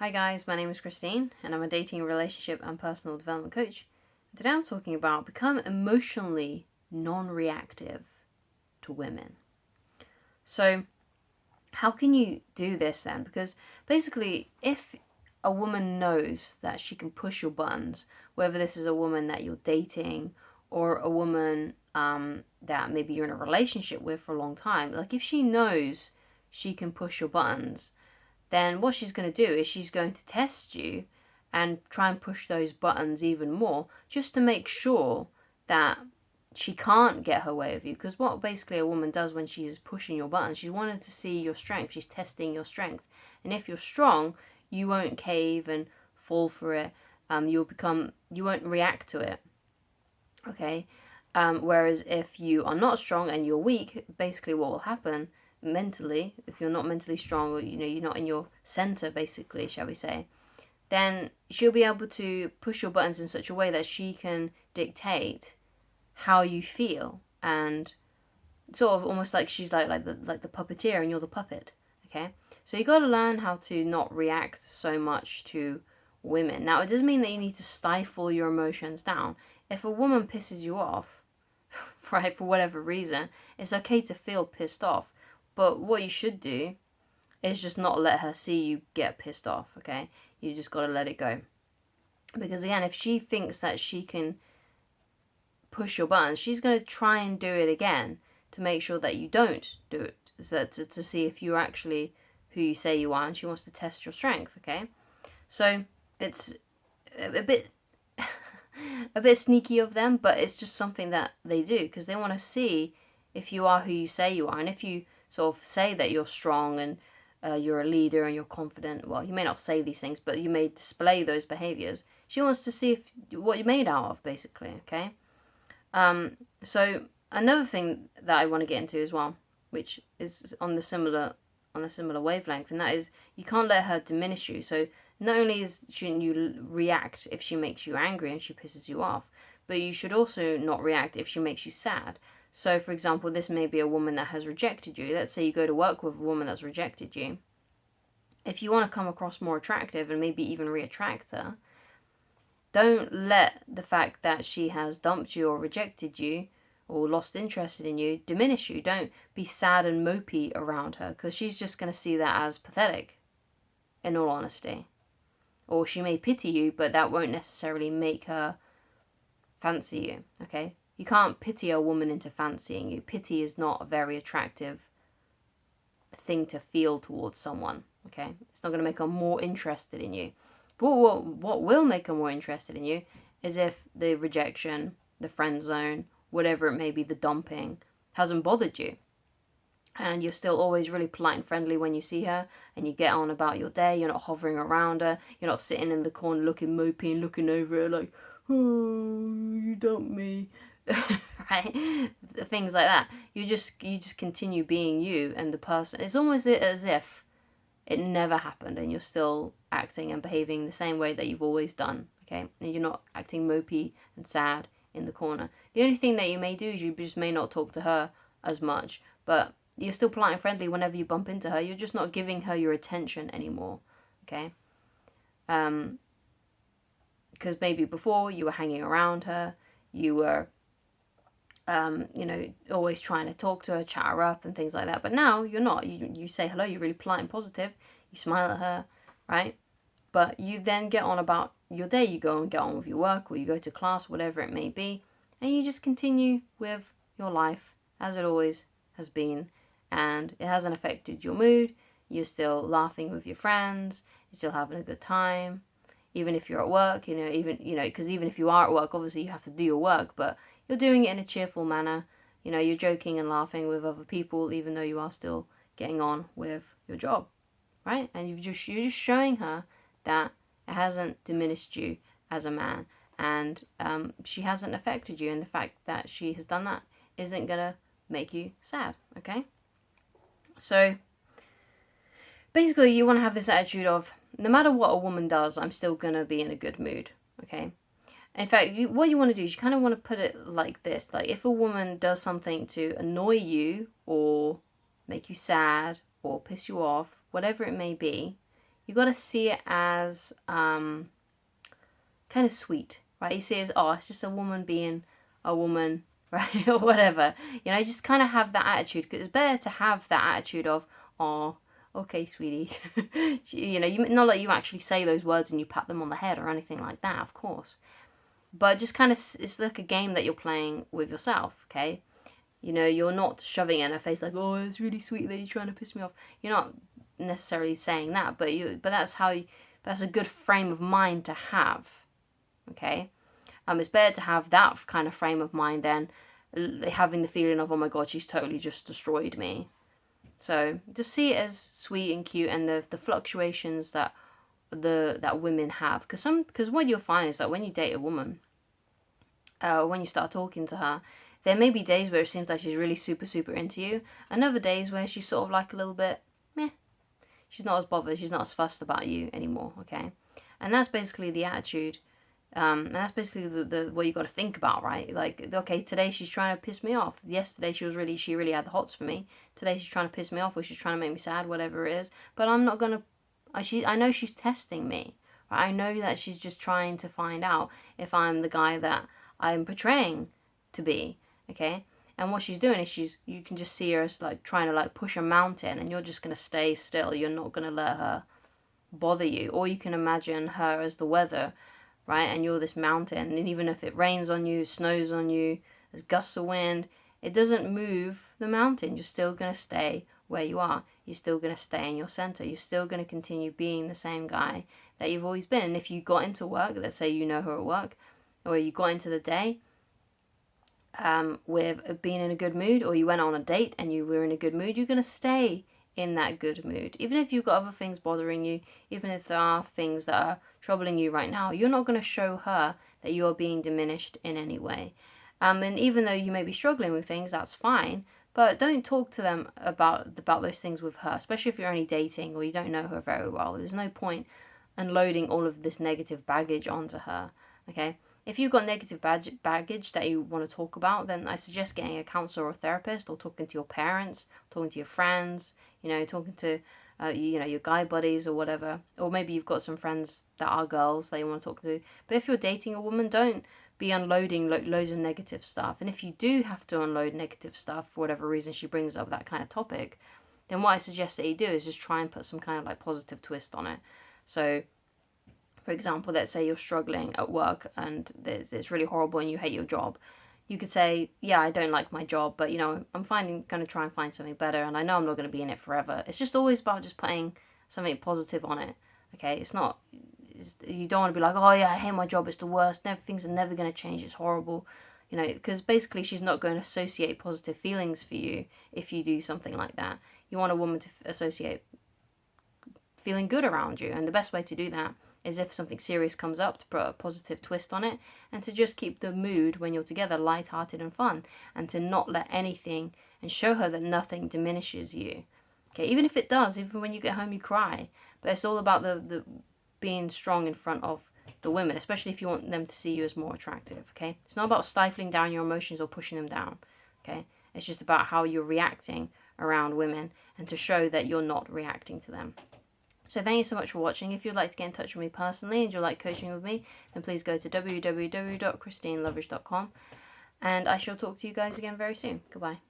Hi guys, my name is Christine and I'm a dating, relationship and personal development coach. Today I'm talking about become emotionally non-reactive to women. So how can you do this then? Because basically if a woman knows that she can push your buttons, whether this is a woman that you're dating or a woman that maybe you're in a relationship with for a long time, like if she knows she can push your buttons, then what she's going to do is she's going to test you and try and push those buttons even more just to make sure that she can't get her way with you. Because what basically a woman does when she is pushing your buttons, she's wanting to see your strength. She's testing your strength. And if you're strong, you won't cave and fall for it. You won't react to it. Okay? Whereas if you are not strong and you're weak, basically what will happen mentally, if you're not mentally strong, or you're not in your center, basically, shall we say, then she'll be able to push your buttons in such a way that she can dictate how you feel, and sort of almost like she's like the puppeteer and you're the puppet. Okay, so you got to learn how to not react so much to women. Now it doesn't mean that you need to stifle your emotions down. If a woman pisses you off, right, for whatever reason, it's okay to feel pissed off. But what you should do is just not let her see you get pissed off, okay? You just got to let it go. Because again, if she thinks that she can push your buttons, she's going to try and do it again to make sure that you don't do it. So to see if you're actually who you say you are, and she wants to test your strength, okay? So it's a bit a bit sneaky of them, but it's just something that they do because they want to see if you are who you say you are. And if you sort of say that you're strong and you're a leader and you're confident, well, you may not say these things, but you may display those behaviors. She wants to see what you're made out of, basically, okay? So another thing that I want to get into as well, which is on the similar wavelength, and that is you can't let her diminish you. So not only shouldn't you react if she makes you angry and she pisses you off, but you should also not react if she makes you sad. So, for example, this may be a woman that has rejected you. Let's say you go to work with a woman that's rejected you. If you want to come across more attractive and maybe even re-attract her, don't let the fact that she has dumped you or rejected you or lost interest in you diminish you. Don't be sad and mopey around her, because she's just going to see that as pathetic, in all honesty. Or she may pity you, but that won't necessarily make her fancy you, okay? You can't pity a woman into fancying you. Pity is not a very attractive thing to feel towards someone, okay? It's not going to make her more interested in you. But what will make her more interested in you is if the rejection, the friend zone, whatever it may be, the dumping, hasn't bothered you. And you're still always really polite and friendly when you see her, and you get on about your day. You're not hovering around her. You're not sitting in the corner looking mopey and looking over her like, oh, you dumped me. Right? Things like that. You just continue being you, and the person, it's almost as if it never happened and you're still acting and behaving the same way that you've always done, okay? And you're not acting mopey and sad in the corner. The only thing that you may do is you just may not talk to her as much, but you're still polite and friendly whenever you bump into her. You're just not giving her your attention anymore, okay? Because maybe before you were hanging around her, you were always trying to talk to her, chat her up and things like that. But now you're not. You say hello, you're really polite and positive, you smile at her, right? But you then get on about your day, you go and get on with your work, or you go to class, whatever it may be, and you just continue with your life as it always has been, and it hasn't affected your mood. You're still laughing with your friends, you're still having a good time, even if you're at work, because even if you are at work, obviously you have to do your work, but you're doing it in a cheerful manner. You're joking and laughing with other people, even though you are still getting on with your job, right? And you're just showing her that it hasn't diminished you as a man, and she hasn't affected you, and the fact that she has done that isn't gonna make you sad, okay? So basically, you want to have this attitude of, no matter what a woman does, I'm still gonna be in a good mood, okay? In fact, what you want to do is you kind of want to put it like this. Like, if a woman does something to annoy you or make you sad or piss you off, whatever it may be, you got to see it as kind of sweet, right? You see it as, oh, it's just a woman being a woman, right? Or whatever. You know, just kind of have that attitude, because it's better to have that attitude of, oh, okay, sweetie. You know, not like you actually say those words and you pat them on the head or anything like that, of course. But just kind of, it's like a game that you're playing with yourself, okay? You know, you're not shoving it in her face like, oh, it's really sweet that you're trying to piss me off. You're not necessarily saying that, but that's how that's a good frame of mind to have, okay? It's better to have that kind of frame of mind than having the feeling of, oh my god, she's totally just destroyed me. So just see it as sweet and cute, and the fluctuations that that women have, because what you'll find is that when you date a woman, when you start talking to her, there may be days where it seems like she's really super super into you, and other days where she's sort of like a little bit meh. She's not as bothered, she's not as fussed about you anymore, okay? And that's basically the attitude. And that's basically the what you got to think about, right? Like, okay, today she's trying to piss me off. Yesterday she really had the hots for me. Today she's trying to piss me off, or she's trying to make me sad, whatever it is. But I'm not gonna. I know she's testing me. Right? I know that she's just trying to find out if I'm the guy that I'm portraying to be. Okay. And what she's doing is you can just see her as like trying to like push a mountain, and you're just gonna stay still. You're not gonna let her bother you. Or you can imagine her as the weather, right? And you're this mountain, and even if it rains on you, snows on you, there's gusts of wind, it doesn't move the mountain. You're still going to stay where you are. You're still going to stay in your center. You're still going to continue being the same guy that you've always been. And if you got into work, let's say you know her at work, or you got into the day with being in a good mood, or you went on a date and you were in a good mood, you're going to stay in that good mood. Even if you've got other things bothering you, even if there are things that are troubling you right now, you're not going to show her that you are being diminished in any way. And even though you may be struggling with things, that's fine. But don't talk to them about those things with her, especially if you're only dating or you don't know her very well. There's no point unloading all of this negative baggage onto her, okay? If you've got negative baggage that you want to talk about, then I suggest getting a counselor or therapist, or talking to your parents, talking to your friends, you know, talking to, you know, your guy buddies or whatever. Or maybe you've got some friends that are girls that you want to talk to. But if you're dating a woman, don't be unloading loads of negative stuff. And if you do have to unload negative stuff for whatever reason she brings up that kind of topic, then what I suggest that you do is just try and put some kind of like positive twist on it. So, for example, let's say you're struggling at work and it's really horrible and you hate your job. You could say, yeah, I don't like my job, but, you know, I'm going to try and find something better, and I know I'm not going to be in it forever. It's just always about just putting something positive on it, okay? You don't want to be like, oh, yeah, I hate my job, it's the worst, things are never going to change, it's horrible, you know, because basically she's not going to associate positive feelings for you if you do something like that. You want a woman to associate feeling good around you, and the best way to do that is if something serious comes up, to put a positive twist on it, and to just keep the mood when you're together light-hearted and fun, and to not let anything, and show her that nothing diminishes you. Okay, even if it does, even when you get home you cry, but it's all about the being strong in front of the women, especially if you want them to see you as more attractive, okay? It's not about stifling down your emotions or pushing them down, okay? It's just about how you're reacting around women, and to show that you're not reacting to them. So thank you so much for watching. If you'd like to get in touch with me personally and you'd like coaching with me, then please go to www.christineloveridge.com, and I shall talk to you guys again very soon. Goodbye.